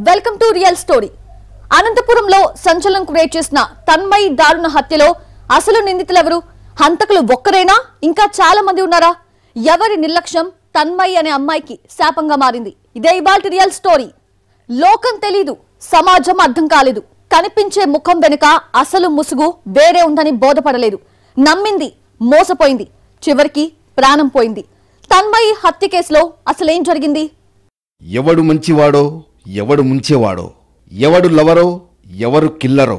Welcome to real story. అనంతపురంలో సంచలనం create చేసిన తన్మయి దారుణ హత్యలో అసలు నిందితులెవరు? హంతకులు ఒక్కరేనా? ఇంకా చాలా మంది ఉన్నారా? ఎవరి నిర్లక్ష్యం తన్మయి అనే అమ్మాయికి శాపంగా మారింది? ఇదే ఇవాల్టి రియల్ స్టోరీ. లోకం తెలీదు, సమాజం అర్థం కాలేదు, కనిపించే ముఖం వెనుక అసలు ముసుగు వేరే ఉందని బోధపడలేదు. నమ్మింది, మోసపోయింది, చివరికి ప్రాణం పోయింది. తన్మయి హత్య కేసులో అసలేం జరిగింది? ఎవడు మంచివాడో, ఎవడు ముంచేవాడో, ఎవడు లవరో, ఎవరు కిల్లరో,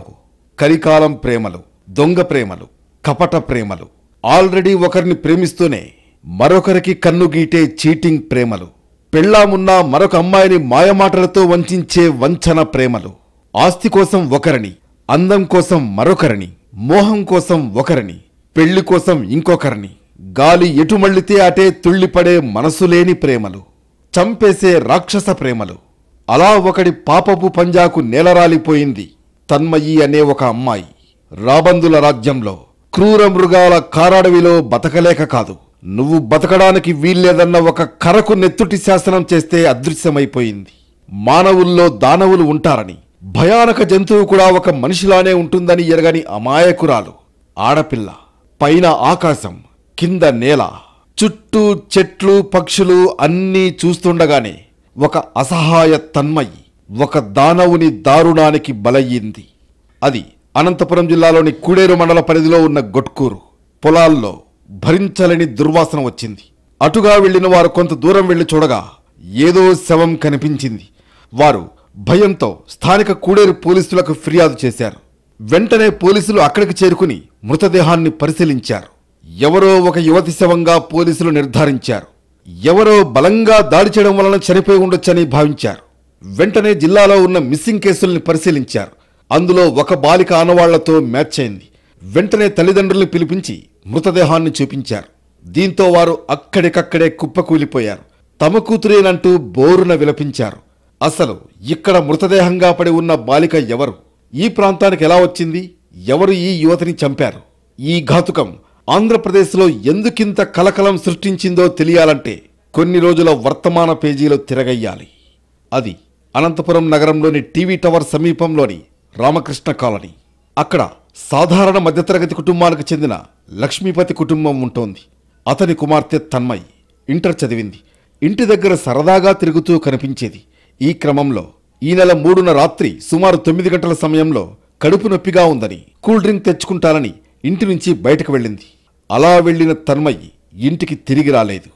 కలికాలం ప్రేమలు, దొంగ ప్రేమలు, కపట ప్రేమలు, ఆల్రెడీ ఒకరిని ప్రేమిస్తూనే మరొకరికి కన్ను గీటే చీటింగ్ ప్రేమలు, పెళ్ళామున్నా మరొక అమ్మాయిని మాయమాటలతో వంచే వంచన ప్రేమలు, ఆస్తి కోసం ఒకరిని, అందం కోసం మరొకరిని, మోహం కోసం ఒకరిని, పెళ్లి కోసం ఇంకొకరిని, గాలి ఎటు మళ్ళితే అటే తుళ్ళిపడే మనసులేని ప్రేమలు, చంపేసే రాక్షస ప్రేమలు. అలా ఒకడి పాపపు పంజాకు నేలరాలిపోయింది తన్మయి అనే ఒక అమ్మాయి. రాబందుల రాజ్యంలో క్రూర మృగాల కారాడవిలో బతకలేక కాదు, నువ్వు బతకడానికి వీల్లేదన్న ఒక కరకు నెత్తుటి శాసనం చేస్తే అదృశ్యమైపోయింది. మానవుల్లో దానవులు ఉంటారని, భయానక జంతువు కూడా ఒక మనిషిలానే ఉంటుందని ఎరగని అమాయకురాలు ఆడపిల్ల. పైన ఆకాశం, కింద నేల, చుట్టూ చెట్లు పక్షులు అన్నీ చూస్తుండగానే ఒక అసహాయ తన్మయి ఒక దానవుని దారుణానికి బలయ్యింది. అది అనంతపురం జిల్లాలోని కూడేరు మండల పరిధిలో ఉన్న గొట్కూరు పొలాల్లో భరించలేని దుర్వాసన వచ్చింది. అటుగా వెళ్లిన వారు కొంత దూరం వెళ్లి చూడగా ఏదో శవం కనిపించింది. వారు భయంతో స్థానిక కూడేరు పోలీసులకు ఫిర్యాదు చేశారు. వెంటనే పోలీసులు అక్కడికి చేరుకుని మృతదేహాన్ని పరిశీలించారు. ఎవరో ఒక యువతి శవంగా పోలీసులు నిర్ధారించారు. ఎవరో బలంగా దాడి చేయడం వలన చనిపోయి ఉండొచ్చని భావించారు. వెంటనే జిల్లాలో ఉన్న మిస్సింగ్ కేసుల్ని పరిశీలించారు. అందులో ఒక బాలిక ఆనవాళ్లతో మ్యాచ్ అయింది. వెంటనే తల్లిదండ్రుల్ని పిలిపించి మృతదేహాన్ని చూపించారు. దీంతో వారు అక్కడికక్కడే కుప్పకూలిపోయారు. తమ కూతురేనంటూ బోరున విలపించారు. అసలు ఇక్కడ మృతదేహంగా పడి ఉన్న బాలిక ఎవరు? ఈ ప్రాంతానికి ఎలా వచ్చింది? ఎవరు ఈ యువతిని చంపారు? ఈ ఘాతుకం ఆంధ్రప్రదేశ్లో ఎందుకింత కలకలం సృష్టించిందో తెలియాలంటే కొన్ని రోజుల వర్తమాన పేజీలో తిరగయ్యాలి. అది అనంతపురం నగరంలోని టీవీ టవర్ సమీపంలోని రామకృష్ణ కాలనీ. అక్కడ సాధారణ మధ్యతరగతి కుటుంబానికి చెందిన లక్ష్మీపతి కుటుంబం ఉంటోంది. అతని కుమార్తె తన్మయి ఇంటర్ చదివింది. ఇంటి దగ్గర సరదాగా తిరుగుతూ కనిపించేది. ఈ క్రమంలో ఈ నెల 3న రాత్రి సుమారు 9 గంటల సమయంలో కడుపు నొప్పిగా ఉందని కూల్ డ్రింక్ తెచ్చుకుంటానని ఇంటి నుంచి బయటకు వెళ్ళింది. అలా వెళ్లిన తన్మయి ఇంటికి తిరిగి రాలేదు.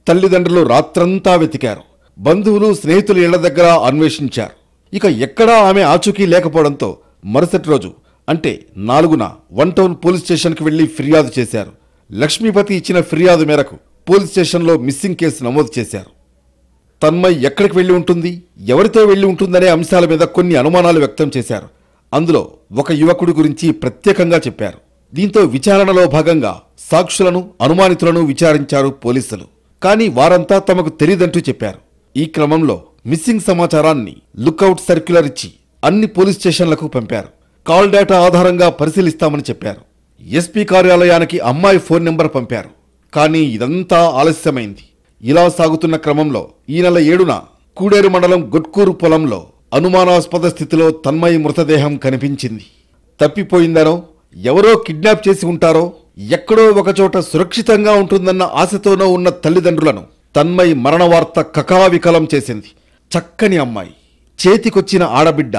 తల్లిదండ్రులు రాత్రంతా వెతికారు. బంధువులు స్నేహితుల ఇళ్ల దగ్గర అన్వేషించారు. ఇక ఎక్కడా ఆమె ఆచూకీ లేకపోవడంతో మరుసటి రోజు అంటే 4న 1 టౌన్ పోలీస్ స్టేషన్కి వెళ్లి ఫిర్యాదు చేశారు. లక్ష్మీపతి ఇచ్చిన ఫిర్యాదు మేరకు పోలీస్ స్టేషన్లో మిస్సింగ్ కేసు నమోదు చేశారు. తన్మయి ఎక్కడికి వెళ్లి ఉంటుంది, ఎవరితో వెళ్లి ఉంటుందనే అంశాల మీద కొన్ని అనుమానాలు వ్యక్తం చేశారు. అందులో ఒక యువకుడి గురించి ప్రత్యేకంగా చెప్పారు. దీంతో విచారణలో భాగంగా సాక్షులను, అనుమానితులను విచారించారు పోలీసులు. కానీ వారంతా తమకు తెలియదంటూ చెప్పారు. ఈ క్రమంలో మిస్సింగ్ సమాచారాన్ని లుక్అవుట్ సర్క్యులర్ ఇచ్చి అన్ని పోలీస్ స్టేషన్లకు పంపారు. కాల్ డేటా ఆధారంగా పరిశీలిస్తామని చెప్పారు. ఎస్పీ కార్యాలయానికి అమ్మాయి ఫోన్ నెంబర్ పంపారు. కానీ ఇదంతా ఆలస్యమైంది. ఇలా సాగుతున్న క్రమంలో ఈ నెల 7న కూడేరు మండలం గొట్కూరు పొలంలో అనుమానాస్పద స్థితిలో తన్మయి మృతదేహం కనిపించింది. తప్పిపోయిందనో, ఎవరో కిడ్నాప్ చేసి ఉంటారో, ఎక్కడో ఒకచోట సురక్షితంగా ఉంటుందన్న ఆశతోనో ఉన్న తల్లిదండ్రులను తన్మయి మరణ వార్త కకావికలం చేసింది. చక్కని అమ్మాయి, చేతికొచ్చిన ఆడబిడ్డ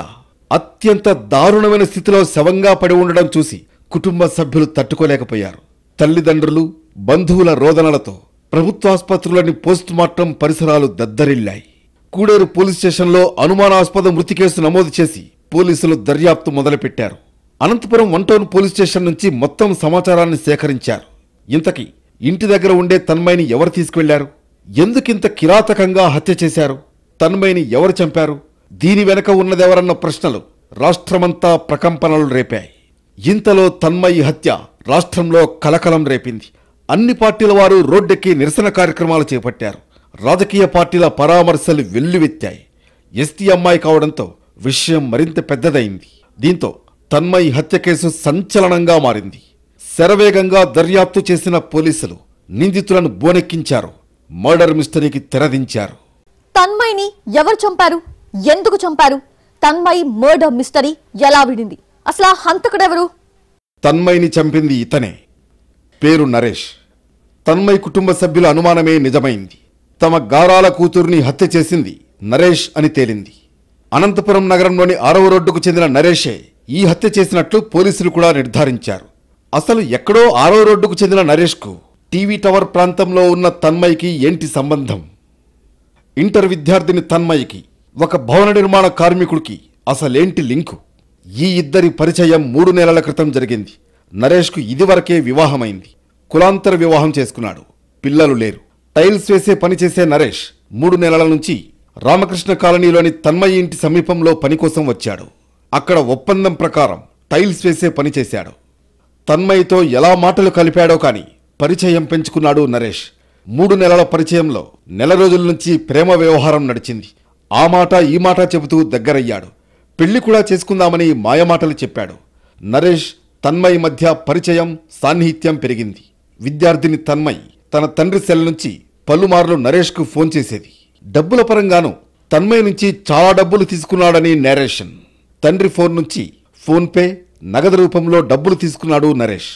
అత్యంత దారుణమైన స్థితిలో శవంగా పడి ఉండడం చూసి కుటుంబ సభ్యులు తట్టుకోలేకపోయారు. తల్లిదండ్రులు, బంధువుల రోదనలతో ప్రభుత్వాసుపత్రులని పోస్టుమార్టం పరిసరాలు దద్దరిల్లాయి. కూడేరు పోలీస్ స్టేషన్లో అనుమానాస్పద మృతి కేసు నమోదు చేసి పోలీసులు దర్యాప్తు మొదలుపెట్టారు. అనంతపురం 1 టౌన్ పోలీస్ స్టేషన్ నుంచి మొత్తం సమాచారాన్ని సేకరించారు. ఇంతకీ ఇంటి దగ్గర ఉండే తన్మయిని ఎవరు తీసుకువెళ్లారు? ఎందుకింత కిరాతకంగా హత్య చేశారు? తన్మయిని ఎవరు చంపారు? దీని వెనక ఉన్నదెవరన్న ప్రశ్నలు రాష్ట్రమంతా ప్రకంపనలు రేపాయి. ఇంతలో తన్మయి హత్య రాష్ట్రంలో కలకలం రేపింది. అన్ని పార్టీల వారు రోడ్డెక్కి నిరసన కార్యక్రమాలు చేపట్టారు. రాజకీయ పార్టీల పరామర్శలు వెల్లువెత్తాయి. ఎస్టీ అమ్మాయి కావడంతో విషయం మరింత పెద్దదైంది. దీంతో తన్మయి హత్య కేసు సంచలనంగా మారింది. శరవేగంగా దర్యాప్తు చేసిన పోలీసులు నిందితులను బోనెక్కించారు. మర్డర్ మిస్టరీకి తెరదించారు. తన్మయిని ఎవరు చంపారు? ఎందుకు చంపారు? తన్మయ్ మర్డర్ మిస్టరీ ఎలా విడింది? అసలు ఆ హంతకుడెవరు? తన్మయ్ని చంపింది ఇతనే. పేరు నరేష్. తన్మయ్ కుటుంబ సభ్యుల అనుమానమే నిజమైంది. తమ గారాల కూతుర్ని హత్య చేసింది నరేష్ అని తేలింది. అనంతపురం నగరంలోని 6వ రోడ్డుకు చెందిన నరేషే ఈ హత్య చేసినట్లు పోలీసులు కూడా నిర్ధారించారు. అసలు ఎక్కడో 6వ రోడ్డుకు చెందిన నరేష్కు టీవీ టవర్ ప్రాంతంలో ఉన్న తన్మయ్కి ఏంటి సంబంధం? ఇంటర్ విద్యార్థిని తన్మయ్కి ఒక భవన నిర్మాణ కార్మికుడికి అసలేంటి లింకు? ఈ ఇద్దరి పరిచయం 3 నెలల క్రితం జరిగింది. నరేష్కు ఇదివరకే వివాహమైంది. కులాంతర వివాహం చేసుకున్నాడు. పిల్లలు లేరు. టైల్స్ వేసే పని చేసే నరేష్ 3 నెలల నుంచి రామకృష్ణ కాలనీలోని తన్మయ్ ఇంటి సమీపంలో పని కోసం వచ్చాడు. అక్కడ ఒప్పందం ప్రకారం టైల్స్ వేసే పని చేశాడు. తన్మయ్తో ఎలా మాటలు కలిపాడో కాని పరిచయం పెంచుకున్నాడు నరేష్. 3 నెలల పరిచయంలో నెల రోజుల నుంచి ప్రేమ వ్యవహారం నడిచింది. ఆ మాట ఈ మాట చెబుతూ దగ్గరయ్యాడు. పెళ్లి కూడా చేసుకుందామని మాయమాటలు చెప్పాడు. నరేష్ తన్మయ్ మధ్య పరిచయం సాన్నిహిత్యం పెరిగింది. విద్యార్థిని తన్మయ్ తన తండ్రి సెల్ నుంచి పలుమార్లు నరేష్కు ఫోన్ చేసేది. డబ్బుల పరంగాను తన్మయ్ నుంచి చాలా డబ్బులు తీసుకున్నాడని నేరేషన్. తండ్రి ఫోన్ నుంచి ఫోన్పే, నగదు రూపంలో డబ్బులు తీసుకున్నాడు నరేష్.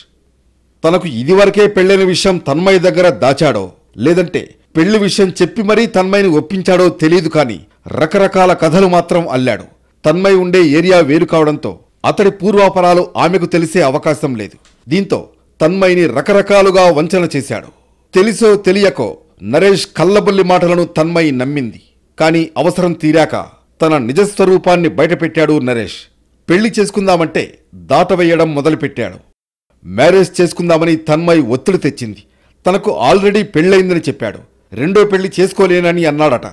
తనకు ఇదివరకే పెళ్లైన విషయం తన్మయ్ దగ్గర దాచాడో లేదంటే పెళ్లి విషయం చెప్పి మరీ తన్మయ్ని ఒప్పించాడో తెలియదు కానీ రకరకాల కథలు మాత్రం అల్లాడు. తన్మయ్ ఉండే ఏరియా వేరు కావడంతో అతడి పూర్వాపరాలు ఆమెకు తెలిసే అవకాశం లేదు. దీంతో తన్మయ్ని రకరకాలుగా వంచన చేశాడు. తెలిసో తెలియకో నరేష్ కల్లబొల్లి మాటలను తన్మయ్ నమ్మింది. కానీ అవసరం తీరాక తన నిజస్వరూపాన్ని బయటపెట్టాడు నరేష్. పెళ్లి చేసుకుందామంటే దాటవేయడం మొదలుపెట్టాడు. మ్యారేజ్ చేసుకుందామని తన్మయ్ ఒత్తిడి తెచ్చింది. తనకు ఆల్రెడీ పెళ్లయిందని చెప్పాడు. రెండో పెళ్లి చేసుకోలేనని అన్నాడట.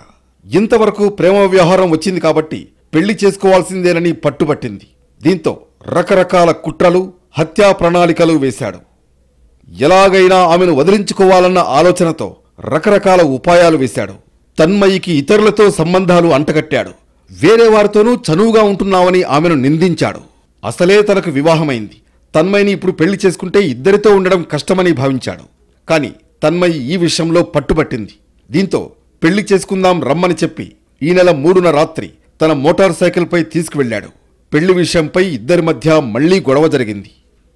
ఇంతవరకు ప్రేమ వ్యవహారం వచ్చింది కాబట్టి పెళ్లి చేసుకోవాల్సిందేనని పట్టుబట్టింది. దీంతో రకరకాల కుట్రలు, హత్యా ప్రణాళికలు వేశాడు. ఎలాగైనా ఆమెను వదిలించుకోవాలన్న ఆలోచనతో రకరకాల ఉపాయాలు వేశాడు. తన్మయ్కి ఇతరులతో సంబంధాలు అంటగట్టాడు. వేరే వారితోనూ చనువుగా ఉంటున్నావని ఆమెను నిందించాడు. అసలే తనకు వివాహమైంది. తన్మయ్ని ఇప్పుడు పెళ్లి చేసుకుంటే ఇద్దరితో ఉండడం కష్టమని భావించాడు. కానీ తన్మయ్ ఈ విషయంలో పట్టుబట్టింది. దీంతో పెళ్లి చేసుకుందాం రమ్మని చెప్పి ఈ నెల 3న రాత్రి తన మోటార్ సైకిల్పై తీసుకువెళ్లాడు. పెళ్లి విషయంపై ఇద్దరి మధ్య మళ్లీ గొడవ జరిగింది.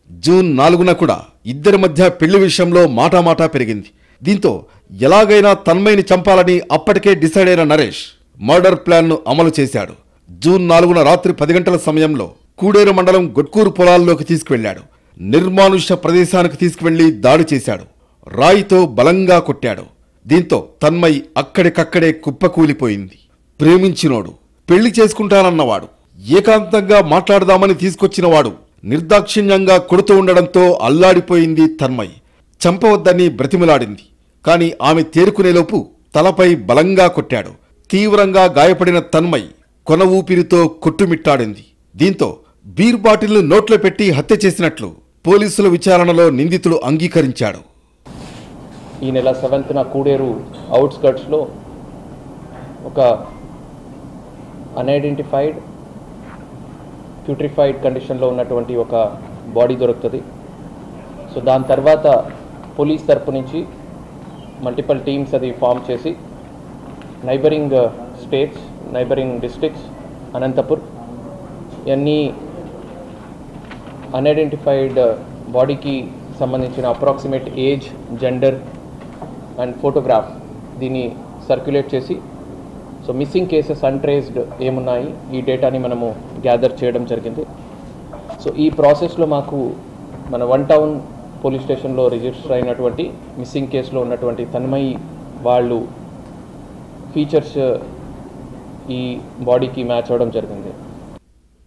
జూన్ 4న కూడా ఇద్దరి మధ్య పెళ్లి విషయంలో మాటామాటా పెరిగింది. దీంతో ఎలాగైనా తన్మయ్ని చంపాలని అప్పటికే డిసైడ్ అయిన నరేష్ మర్డర్ ప్లాన్ను అమలు చేశాడు. జూన్ 4న రాత్రి 10 గంటల సమయంలో కూడేరు మండలం గొట్కూరు పొలాల్లోకి తీసుకువెళ్లాడు. నిర్మానుష్య ప్రదేశానికి తీసుకువెళ్లి దాడి చేశాడు. రాయితో బలంగా కొట్టాడు. దీంతో తన్మయ్ అక్కడికక్కడే కుప్పకూలిపోయింది. ప్రేమించినోడు, పెళ్లి చేసుకుంటానన్నవాడు, ఏకాంతంగా మాట్లాడదామని తీసుకొచ్చినవాడు నిర్దాక్షిణ్యంగా కొడుతూ ఉండడంతో అల్లాడిపోయింది తన్మయ్. చంపవద్దని బ్రతిమలాడింది. కాని ఆమె తేరుకునేలోపు తలపై బలంగా కొట్టాడు. తీవ్రంగా గాయపడిన తన్మయ్ కొన ఊపిరితో కొట్టుమిట్టాడింది. దీంతో బీర్ బాటిల్ను నోట్లో పెట్టి హత్య చేసినట్లు పోలీసుల విచారణలో నిందితుడు అంగీకరించాడు. ఈ నెల 7న కూడేరు అవుట్స్కర్ట్స్లో ఒక అన్ఐడెంటిఫైడ్ ప్యూట్రిఫైడ్ కండిషన్లో ఉన్నటువంటి ఒక బాడీ దొరుకుతుంది. సో దాని తర్వాత పోలీస్ తరపు నుంచి మల్టిపల్ టీమ్స్ అది ఫామ్ చేసి neighbouring states, neighbouring districts, Anantapur ఇవన్నీ అన్ఐడెంటిఫైడ్ బాడీకి సంబంధించిన approximate age, gender and photograph దీన్ని సర్క్యులేట్ చేసి సో మిస్సింగ్ కేసెస్ అన్ట్రేస్డ్ ఏమున్నాయి ఈ డేటాని మనము గ్యాదర్ చేయడం జరిగింది. సో ఈ ప్రాసెస్లో మాకు మన 1 టౌన్ పోలీస్ స్టేషన్లో రిజిస్టర్ అయినటువంటి మిస్సింగ్ కేసులో ఉన్నటువంటి తన్మయ్ వాళ్ళు ఫీచర్స్ ఈ బాడీకి మ్యాచ్ అవ్వడం జరిగింది.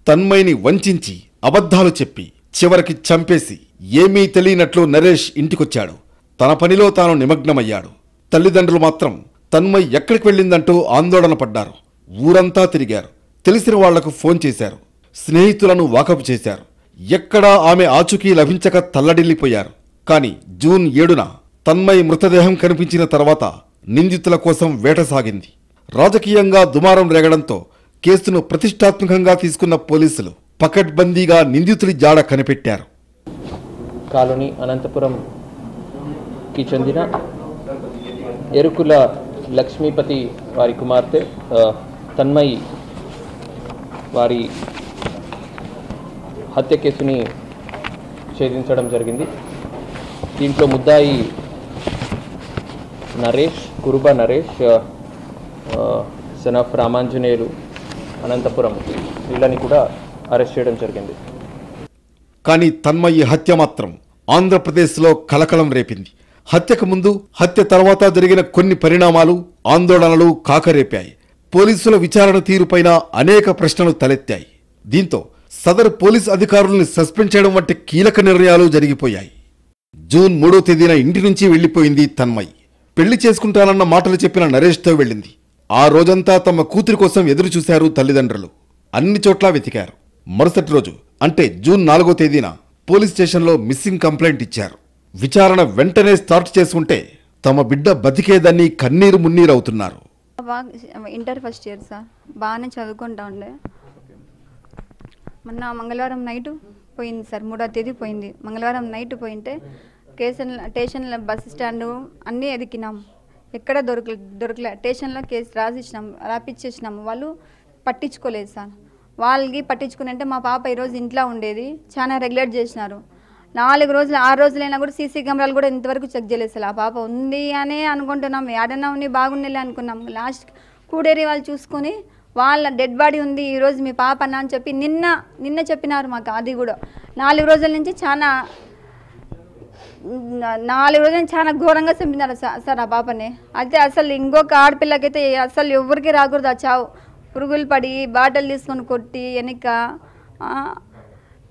తన్మయ్ని వంచించి అబద్ధాలు చెప్పి చివరికి చంపేసి ఏమీ తెలియనట్లు నరేష్ ఇంటికొచ్చాడు. తన పనిలో తాను నిమగ్నమయ్యాడు. తల్లిదండ్రులు మాత్రం తన్మయ్ ఎక్కడికి వెళ్ళిందంటూ ఆందోళన పడ్డారు. ఊరంతా తిరిగారు. తెలిసిన వాళ్లకు ఫోన్ చేశారు. స్నేహితులను వాకపు చేశారు. ఎక్కడా ఆమె ఆచూకీ లభించక తల్లడిల్లిపోయారు. కాని జూన్ 7న తన్మయ్ మృతదేహం కనిపించిన తర్వాత నిందితుల కోసం వేట సాగింది. రాజకీయంగా దుమారం రేగడంతో కేసును ప్రతిష్టాత్మకంగా తీసుకున్న పోలీసులు పకడ్బందీగా నిందితుడి జాడ కనిపెట్టారు. కాలనీ అనంతపురంకి చెందిన ఎరుకుల లక్ష్మీపతి వారి కుమార్తె తన్మయ్ వారి హత్య కేసుని ఛేదించడం జరిగింది. దీంట్లో ముద్దాయి నరేష్, కురుబ నరేష్, సన్ ఆఫ్ రామాంజనేయులు, అనంతపురం, వీళ్ళని కూడా అరెస్ట్ చేయడం జరిగింది. కానీ తన్మయి హత్య మాత్రం ఆంధ్రప్రదేశ్లో కలకలం రేపింది. హత్యకు ముందు, హత్య తర్వాత జరిగిన కొన్ని పరిణామాలు ఆందోళనలు కాకరేపాయి. పోలీసుల విచారణ తీరుపైన అనేక ప్రశ్నలు తలెత్తాయి. దీంతో సదరు పోలీస్ అధికారుల్ని సస్పెండ్ చేయడం వంటి కీలక నిర్ణయాలు జరిగిపోయాయి. జూన్ 3వ తేదీన ఇంటి నుంచి వెళ్లిపోయింది తన్మయి. పెళ్లి చేసుకుంటానన్న మాటలు చెప్పిన నరేష్తో వెళ్ళింది. ఆ రోజంతా తమ కూతురి కోసం ఎదురు చూశారు తల్లిదండ్రులు. అన్ని చోట్ల వెతికారు. మరుసటి రోజు అంటే జూన్ 4వ తేదీన పోలీస్ స్టేషన్లో మిస్సింగ్ కంప్లైంట్ ఇచ్చారు. విచారణ వెంటనే స్టార్ట్ చేసుకుంటే తమ బిడ్డ బతికేదని కన్నీరు మున్నీరవుతున్నారు. ఇంటర్ ఫస్ట్ ఇయర్ సార్, బాగానే చదువుకుంటా ఉండే. మొన్న మంగళవారం నైట్ పోయింది సార్, 3వ తేదీ పోయింది. మంగళవారం నైట్ పోయింటే స్టేషన్లో బస్ స్టాండు అన్నీ ఎదికినాం, ఎక్కడ దొరకలే. స్టేషన్లో కేసు రాపిచ్చేసినాము. వాళ్ళు పట్టించుకోలేదు సార్. వాళ్ళకి పట్టించుకుని అంటే మా పాప ఈరోజు ఇంట్లో ఉండేది, చాలా రెగ్యులేట్ చేసినారు. 4 రోజులు 6 రోజులైనా కూడా సీసీ కెమెరాలు కూడా ఇంతవరకు చెక్ చేయలేదు సార్. ఆ పాప ఉంది అనే అనుకుంటున్నాం, ఏడన్నా ఉంది బాగుండేలే అనుకున్నాం. లాస్ట్ కూడేరి వాళ్ళు చూసుకొని వాళ్ళ డెడ్ బాడీ ఉంది ఈరోజు మీ పాప అన్న అని చెప్పి నిన్న చెప్పినారు మాకు. అది కూడా 4 రోజుల నుంచి చాలా ఘోరంగా చంపినారు సార్ ఆ పాపని. అయితే అసలు ఇంకొక ఆడపిల్లకైతే అసలు ఎవరికి రాకూడదు ఆ చావు. పురుగులు పడి బాటలు తీసుకొని కొట్టి వెనక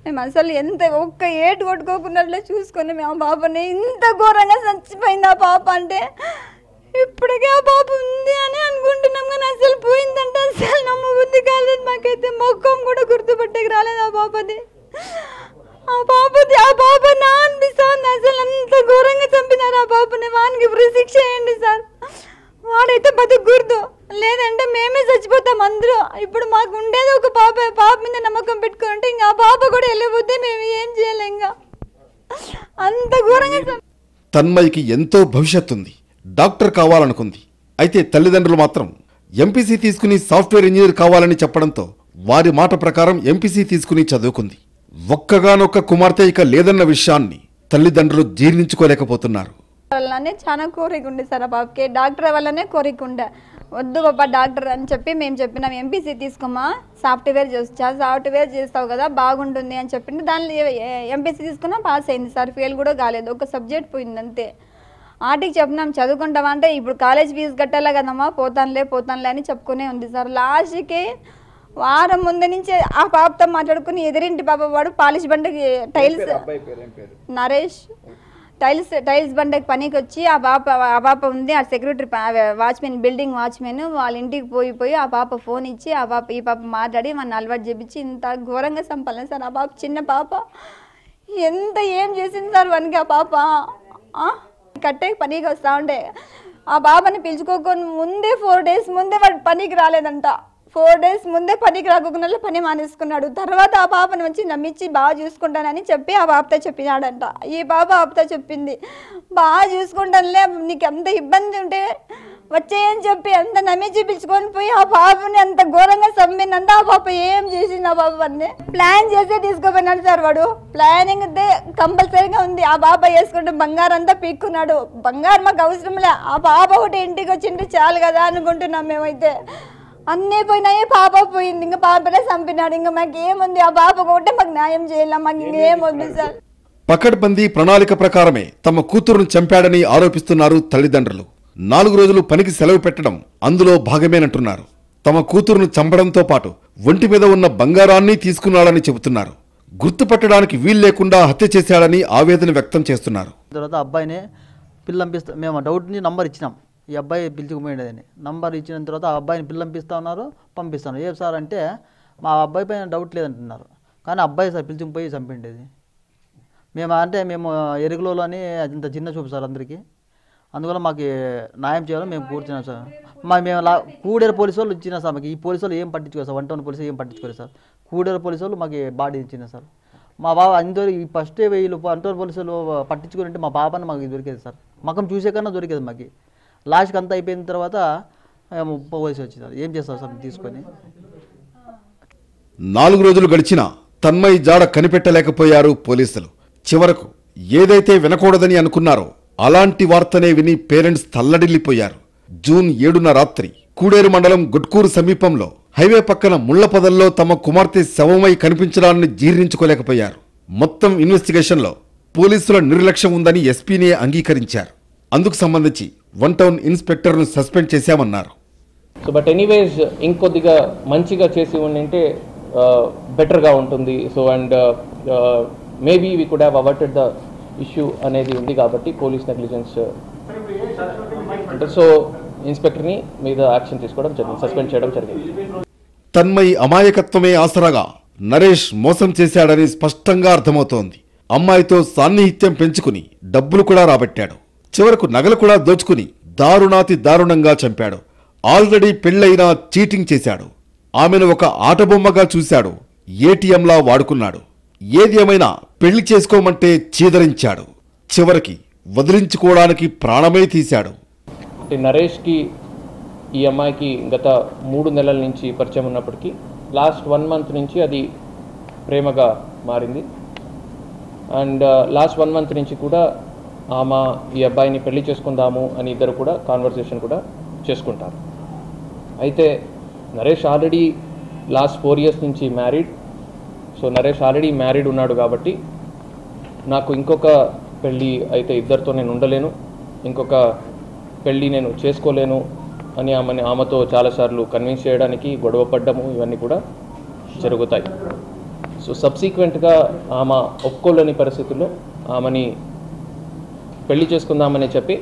మేము అసలు ఎంత ఒక్క ఏటు కొట్టుకోకున్నట్లే చూసుకొని మేము ఆ పాపని ఇంత ఘోరంగా చచ్చిపోయింది ఆ పాప. అంటే ఇప్పటికే ఆ పాప ఉంది అని అనుకుంటున్నాం కానీ అసలు పోయిందంటే అసలు నమ్మబుద్ధి కాలేదు మాకైతే. మొక్కం కూడా గుర్తుపట్టేకి రాలేదు ఆ పాపది. ఆ పాప నా అనిపిస్తుంది. అసలు అంత ఘోరంగా చంపినారు ఆ పాపని. వానికి శిక్ష చేయండి సార్, వాడైతే బతుకూడదు, లేదంటే మేమే చచ్చిపోతాం అందరూ. ఇప్పుడు మాకు ఉండేది ఒక పాప మీద నమ్మకం పెట్టుకుంటే ఇంకా ఆ పాప కూడా వెళ్ళిపోతే మేము ఏం చేయలేం. ఇంకా అంత ఘోరంగా. తన్మయికి ఎంతో భవిష్యత్తు ఉంది, డాక్టర్ కావాలనుకుంది. అయితే తల్లిదండ్రులు మాత్రం ఎంపీసీ తీసుకుని సాఫ్ట్వేర్ ఇంజనీర్ కావాలని చెప్పడంతో వారి మాట ప్రకారం ఎంపీసీ తీసుకుని చదువుకుంది. ఒక్కగానొక్క కుమార్తె ఇక లేదన్న విషయాన్ని తల్లిదండ్రులు జీర్ణించుకోలేకపోతున్నారు. వల్లనే చాలా కోరిక ఉండే సార్ ఆ పాపకి, డాక్టర్ వల్లనే కోరిక ఉండే. వద్దు బాబా డాక్టర్ అని చెప్పి మేము చెప్పినాం, ఎంపీసీ తీసుకోమా, సాఫ్ట్వేర్ చేస్తావు కదా బాగుంటుంది అని చెప్పింది. దానిలో ఎంపీసీ తీసుకున్నా పాస్ అయింది సార్, ఫెయిల్ కూడా కాలేదు, ఒక సబ్జెక్ట్ పోయింది అంతే. ఆటికి చెప్పినాం చదువుకుంటావా అంటే ఇప్పుడు కాలేజ్ ఫీజు కట్టాలా కదమ్మా, పోతానులే అని చెప్పుకునే ఉంది సార్. లాస్ట్కి వారం ముందు నుంచి ఆ పాపతో మాట్లాడుకుని ఎదురింటి పాప వాడు పాలిష్ బండకి టైల్స్ నరేష్ టైల్స్ బండకి పనికి వచ్చి ఆ పాప ఉంది, ఆ సెక్యూరిటీ వాచ్మెన్, బిల్డింగ్ వాచ్మెన్ వాళ్ళ ఇంటికి పోయి ఆ పాప ఫోన్ ఇచ్చి ఈ పాప మాట్లాడి మన అలవాటు చేపించి ఇంత ఘోరంగా చంపాలి సార్. ఆ పాప చిన్న పాప ఎంత ఏం చేసింది సార్ వానికి. ఆ పాప కట్టే పనికి వస్తూ ఉండే ఆ పాపని పిలుచుకోకుండా ముందే 4 days ముందే వాడు పనికి రాలేదంట. 4 days ముందే పనికి రాకుండా పని మానేసుకున్నాడు. తర్వాత ఆ పాపను వచ్చి నమ్మించి బాగా చూసుకుంటానని చెప్పి ఆ పాపతో చెప్పినాడంట. ఈ పాప ఆపతో చెప్పింది బాగా చూసుకుంటానులే, నీకు అంత ఇబ్బంది ఉంటే వచ్చేయని చెప్పి అంత నమ్మించి పిలుచుకొని పోయి ఆ పాపని అంత ఘోరంగా చంపిందంట. ఆ పాప ఏం చేసింది, ఆ పాపని ప్లాన్ చేసే తీసుకుపోయినాడు సార్ వాడు. ప్లానింగ్ అయితే కంపల్సరీగా ఉంది. ఆ పాప వేసుకుంటే బంగారం అంతా పీక్కున్నాడు. బంగారం మాకు అవసరంలే, ఆ పాప ఒకటి ఇంటికి వచ్చింటే చాలు కదా అనుకుంటున్నాం మేమైతే. అన్నీ పోయినాయి, పాప పోయింది, ఇంకా పాపనే చంపినాడు. ఇంకా మాకు ఏముంది, ఆ పాప ఒకటే మాకు న్యాయం చేయాలి, మాకు ఇంకేముంది సార్. పకడ్బందీ ప్రణాళిక ప్రకారమే తమ కూతురును చంపాడని ఆరోపిస్తున్నారు తల్లిదండ్రులు. 4 రోజులు పనికి సెలవు పెట్టడం అందులో భాగమేనంటున్నారు. తమ కూతురును చంపడంతో పాటు ఒంటి మీద ఉన్న బంగారాన్ని తీసుకున్నాడని చెబుతున్నారు. గుర్తుపట్టడానికి వీల్లేకుండా హత్య చేశాడని ఆవేదన వ్యక్తం చేస్తున్నారు. తర్వాత అబ్బాయిని పిల్లంపిస్తా మేము డౌట్ నుంచి నంబర్ ఇచ్చినాం, ఈ అబ్బాయి పిలుచుకుపోయేదని. నంబర్ ఇచ్చిన తర్వాత ఆ అబ్బాయిని పిల్లంపిస్తా ఉన్నారు, పంపిస్తాను. ఏ సార్ అంటే మా అబ్బాయి పైన డౌట్ లేదంటున్నారు, కానీ అబ్బాయి సార్ పిలుచుకుపోయి చంపిండేది. మేము ఎరుగులో అని ఇంత చిన్న చూపు సార్ అందరికీ. అందువల్ల మాకు న్యాయం చేయాలని మేము కూర్చున్నాం సార్. మేము కూడేరు పోలీసు వాళ్ళు ఇచ్చినా సార్ మాకు. ఈ పోలీసు వాళ్ళు ఏం పట్టించుకోరు సార్, 1 town పోలీసు ఏం పట్టించుకోరు సార్. కూడేరు పోలీసు వాళ్ళు మాకు బాడీ ఇచ్చిన సార్. మా బాబా అందరూ ఈ ఫస్ట్ వీళ్ళు 1 town పోలీసులు పట్టించుకుంటే మా బాబాని మాకు దొరికేది సార్. మకం చూసే కన్నా దొరికేది మాకు. లాస్ట్కి అంతా అయిపోయిన తర్వాత పోలీసు వచ్చింది. ఏం చేస్తారు సార్ తీసుకొని? 4 రోజులు గడిచినా తన్మయ్ జాడ కనిపెట్టలేకపోయారు పోలీసులు. చివరకు ఏదైతే వినకూడదని అనుకున్నారో అలాంటి వార్తనే విని పేరెంట్స్ తల్లడిల్లిపోయారు. జూన్ 7న రాత్రి కూడేరు మండలం గుట్కూరు సమీపంలో హైవే పక్కన ముళ్ల పొదల్లో తమ కుమార్తె శవమై కనిపించడాన్ని జీర్ణించుకోలేకపోయారు. మొత్తం ఇన్వెస్టిగేషన్లో పోలీసుల నిర్లక్ష్యం ఉందని ఎస్పీనే అంగీకరించారు. అందుకు సంబంధించి 1 టౌన్ ఇన్స్పెక్టర్ను సస్పెండ్ చేశామన్నారు. సో బట్ ఎనీవేస్ ఇంకొద్దిగా మంచిగా చేసి ఉండింటే బెటర్గా ఉంటుంది. So and maybe we could have averted the issue అనేది ఉంది కాబట్టి పోలీస్ నెగ్లిజెన్స్ అంటే సో ఇన్స్పెక్టర్ని మీద యాక్షన్ తీసుకోవడం జరిగింది, సస్పెండ్ చేయడం జరిగింది. తన్మయ్ అమాయకత్వమే ఆసరాగా నరేష్ మోసం చేశాడని స్పష్టంగా అర్థమవుతోంది. అమ్మాయితో సాన్నిహిత్యం పెంచుకుని డబ్బులు కూడా రాబట్టాడు. చివరకు నగలు కూడా దోచుకుని దారుణాతి దారుణంగా చంపాడు. ఆల్రెడీ పెళ్లైనా చీటింగ్ చేశాడు. ఆమెను ఒక ఆటబొమ్మగా చూశాడు. ఏటీఎంలా వాడుకున్నాడు. ఏది ఏమైనా పెళ్లి చేసుకోమంటే చీదరించాడు. చివరికి వదిలించుకోవడానికి ప్రాణమే తీశాడు. నరేష్కి ఈ అమ్మాయికి గత 3 నెలల నుంచి పరిచయం ఉన్నప్పటికీ లాస్ట్ 1 మంత్ నుంచి అది ప్రేమగా మారింది. అండ్ లాస్ట్ 1 మంత్ నుంచి కూడా ఆమె ఈ అబ్బాయిని పెళ్లి చేసుకుందాము అని ఇద్దరు కూడా కాన్వర్సేషన్ కూడా చేసుకుంటారు. అయితే నరేష్ ఆల్రెడీ లాస్ట్ 4 years నుంచి married. So Naresh already married ఉన్నాడు కాబట్టి నాకు ఇంకొక పెళ్ళి అయితే ఇద్దరితో నేను ఉండలేను, ఇంకొక పెళ్ళి నేను చేసుకోలేను అని ఆమెతో చాలాసార్లు కన్విన్స్ చేయడానికి గొడవ పడ్డము ఇవన్నీ కూడా జరుగుతాయి. సో సబ్సీక్వెంట్గా ఆమె ఒప్పుకోలేని పరిస్థితుల్లో ఆమెని పెళ్లి చేసుకుందామని చెప్పి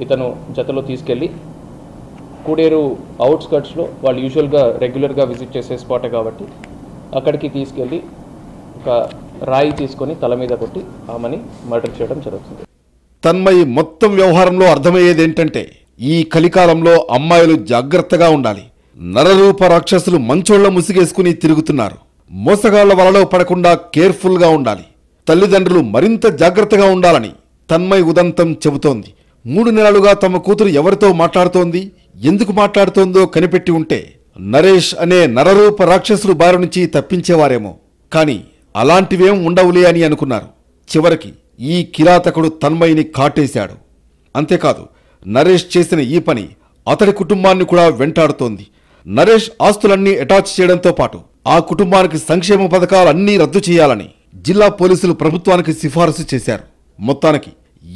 ఇతను జతలో తీసుకెళ్ళి కూడేరు అవుట్స్కర్ట్స్లో వాళ్ళు యూజువల్గా రెగ్యులర్గా విజిట్ చేసే స్పాటే కాబట్టి అక్కడికి తీసుకెళ్ళి ఒక రాయి తీసుకొని తల మీద కొట్టి ఆమెని మర్డర్ చేయడం జరుగుతుంది. తన్మయ్ మొత్తం వ్యవహారంలో అర్థమయ్యేదేంటంటే ఈ కలికాలంలో అమ్మాయిలు జాగ్రత్తగా ఉండాలి. నరరూప రాక్షసులు మంచోళ్ల ముసిగేసుకుని తిరుగుతున్నారు. మోసగాళ్ల వలలో పడకుండా కేర్ఫుల్గా ఉండాలి. తల్లిదండ్రులు మరింత జాగ్రత్తగా ఉండాలని తన్మయ్ ఉదంతం చెబుతోంది. 3 నెలలుగా తమ కూతురు ఎవరితో మాట్లాడుతోంది, ఎందుకు మాట్లాడుతోందో కనిపెట్టి ఉంటే నరేష్ అనే నరరూప రాక్షసులు బారి నుంచి తప్పించేవారేమో. కానీ అలాంటివేం ఉండవులే అని అనుకున్నారు. చివరికి ఈ కిరాతకుడు తన్మయ్ని కాటేశాడు. అంతేకాదు నరేష్ చేసిన ఈ పని అతడి కుటుంబాన్ని కూడా వెంటాడుతోంది. నరేష్ ఆస్తులన్నీ అటాచ్ చేయడంతో పాటు ఆ కుటుంబానికి సంక్షేమ పథకాలన్నీ రద్దు చేయాలని జిల్లా పోలీసులు ప్రభుత్వానికి సిఫారసు చేశారు. మొత్తానికి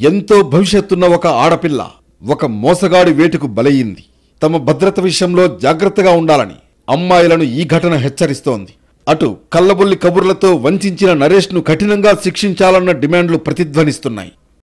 ఎంతో భవిష్యత్తున్న ఒక ఆడపిల్ల ఒక మోసగాడి వేటుకు బలయ్యింది. తమ భద్రత విషయంలో జాగ్రత్తగా ఉండాలని అమ్మాయిలను ఈ ఘటన హెచ్చరిస్తోంది. అటు కల్లబుల్లి కబుర్లతో వంచిన నరేష్ను కఠినంగా శిక్షించాలన్న డిమాండ్లు ప్రతిధ్వనిస్తున్నాయి.